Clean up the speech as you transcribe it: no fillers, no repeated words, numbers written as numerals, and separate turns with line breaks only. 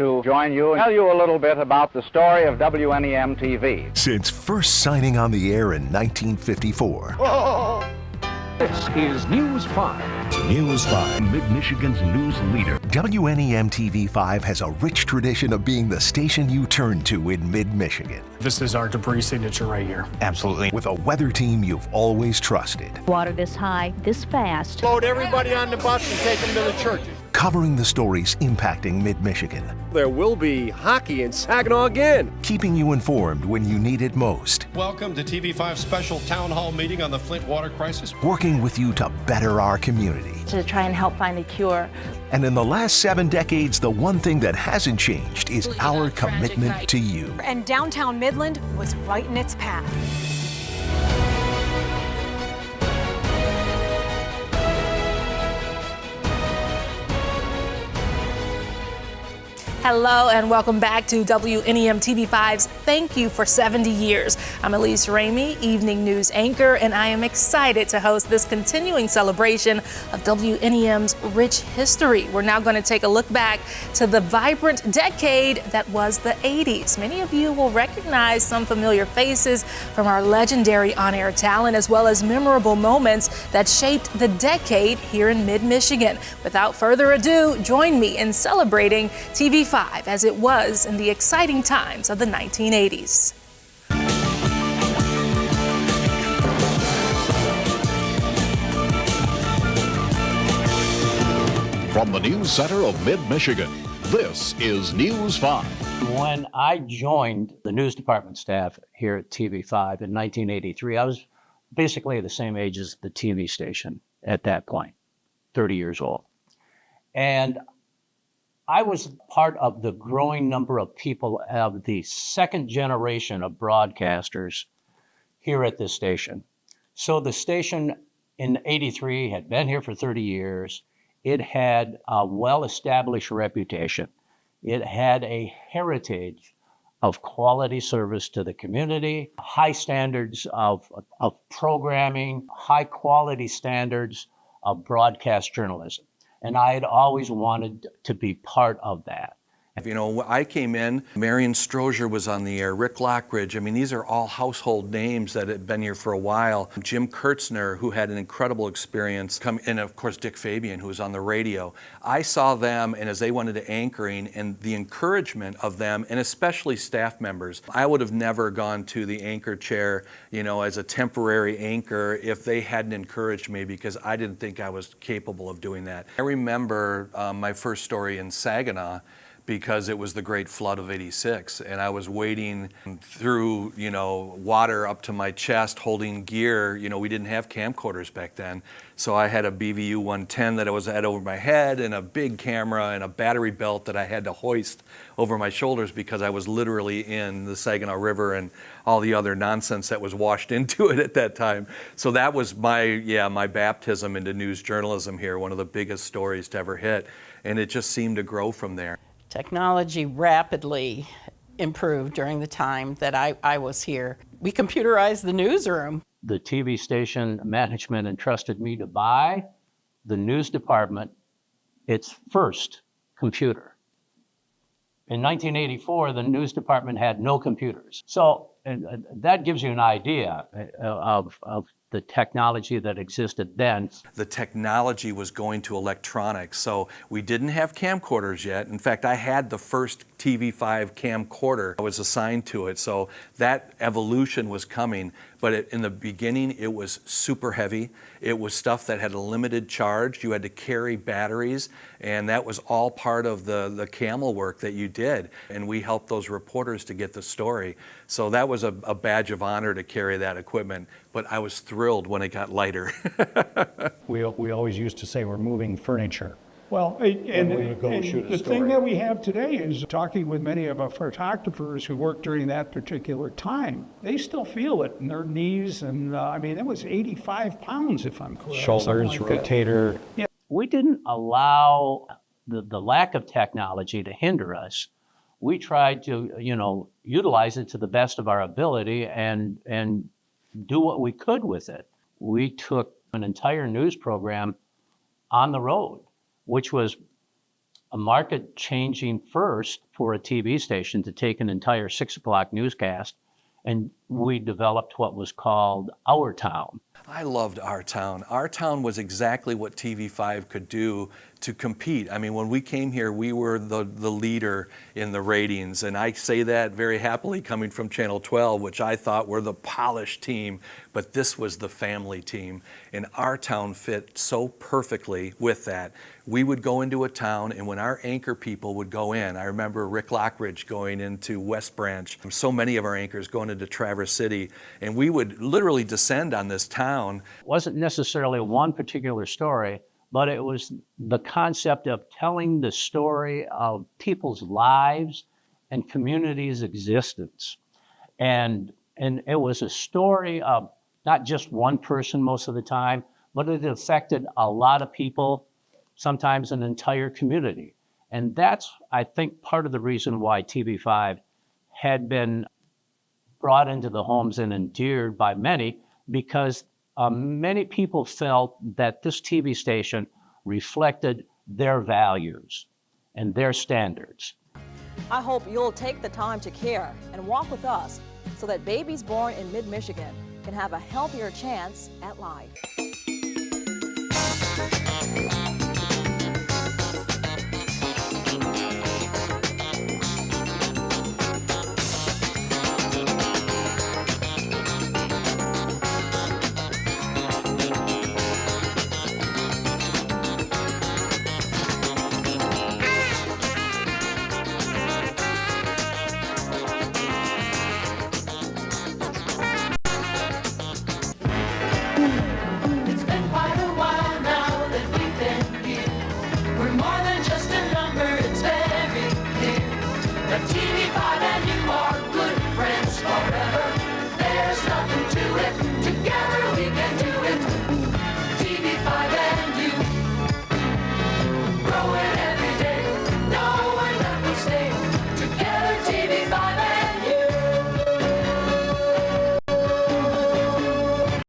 to join you and tell you a little bit about the story of WNEM TV.
Since first signing on the air in 1954.
This is News 5. News 5, Mid-Michigan's news leader.
WNEM TV5 has a rich tradition of being the station you turn to in mid-Michigan.
This is our debris signature right here.
Absolutely. With a weather team you've always trusted.
Water this high, this fast.
Load everybody on the bus and take them to the churches.
Covering the stories impacting mid-Michigan.
There will be hockey in Saginaw again.
Keeping you informed when you need it most.
Welcome to TV5's special town hall meeting on the Flint water crisis.
Working with you to better our community.
To try and help find a cure.
And in the last 7 decades, the one thing that hasn't changed is our commitment to you.
And downtown Midland was right in its path.
Hello and welcome back to WNEM TV5's Thank You for 70 Years. I'm Elise Ramey, evening news anchor, and I am excited to host this continuing celebration of WNEM's rich history. We're now going to take a look back to the vibrant decade that was the 80s. Many of you will recognize some familiar faces from our legendary on-air talent, as well as memorable moments that shaped the decade here in mid-Michigan. Without further ado, join me in celebrating TV5 as it was in the exciting times of the 1980s.
From the News Center of Mid-Michigan, this is News 5.
When I joined the news department staff here at TV5 in 1983, I was basically the same age as the TV station at that point, 30 years old. And I was part of the growing number of people of the second generation of broadcasters here at this station. So the station in 83 had been here for 30 years. It had a well-established reputation. It had a heritage of quality service to the community, high standards of programming, high quality standards of broadcast journalism. And I had always wanted to be part of that.
You know, I came in, Marion Strozier was on the air, Rick Lockridge. I mean, these are all household names that had been here for a while. Jim Kurtzner, who had an incredible experience, and of course Dick Fabian, who was on the radio. I saw them, and as they went into anchoring, and the encouragement of them, and especially staff members. I would have never gone to the anchor chair, you know, as a temporary anchor if they hadn't encouraged me, because I didn't think I was capable of doing that. I remember my first story in Saginaw, because it was the great flood of '86, and I was wading through, you know, water up to my chest, holding gear. You know, we didn't have camcorders back then, so I had a BVU 110 that I had over my head, and a big camera, and a battery belt that I had to hoist over my shoulders because I was literally in the Saginaw River and all the other nonsense that was washed into it at that time. So that was my baptism into news journalism here, one of the biggest stories to ever hit, and it just seemed to grow from there.
Technology rapidly improved during the time that I was here. We computerized the newsroom.
The TV station management entrusted me to buy the news department its first computer. In 1984, the news department had no computers. So that gives you an idea of the technology that existed then.
The technology was going to electronics, so we didn't have camcorders yet. In fact, I had the first TV5 camcorder. I was assigned to it, so that evolution was coming. But in the beginning, it was super heavy. It was stuff that had a limited charge. You had to carry batteries, and that was all part of the camel work that you did. And we helped those reporters to get the story. So that was a badge of honor to carry that equipment. But I was thrilled when it got lighter.
We always used to say we're moving furniture.
Well, and the thing that we have today is talking with many of our photographers who worked during that particular time. They still feel it in their knees, and I mean, it was 85 pounds, if I'm correct.
Shoulders, rotator.
Yeah.
We didn't allow the lack of technology to hinder us. We tried to, utilize it to the best of our ability and do what we could with it. We took an entire news program on the road, which was a market changing first for a TV station to take an entire 6 o'clock newscast, and we developed what was called Our Town.
I loved Our Town. Our Town was exactly what TV5 could do to compete. I mean, when we came here, we were the leader in the ratings, and I say that very happily coming from Channel 12, which I thought were the polished team, but this was the family team, and Our Town fit so perfectly with that. We would go into a town, and when our anchor people would go in, I remember Rick Lockridge going into West Branch, so many of our anchors going into Traverse City, and we would literally descend on this town.
It wasn't necessarily one particular story, but it was the concept of telling the story of people's lives and communities' existence. And it was a story of not just one person most of the time, but it affected a lot of people, sometimes an entire community. And that's, I think, part of the reason why TV5 had been brought into the homes and endeared by many, because many people felt that this TV station reflected their values and their standards.
I hope you'll take the time to care and walk with us so that babies born in mid-Michigan can have a healthier chance at life.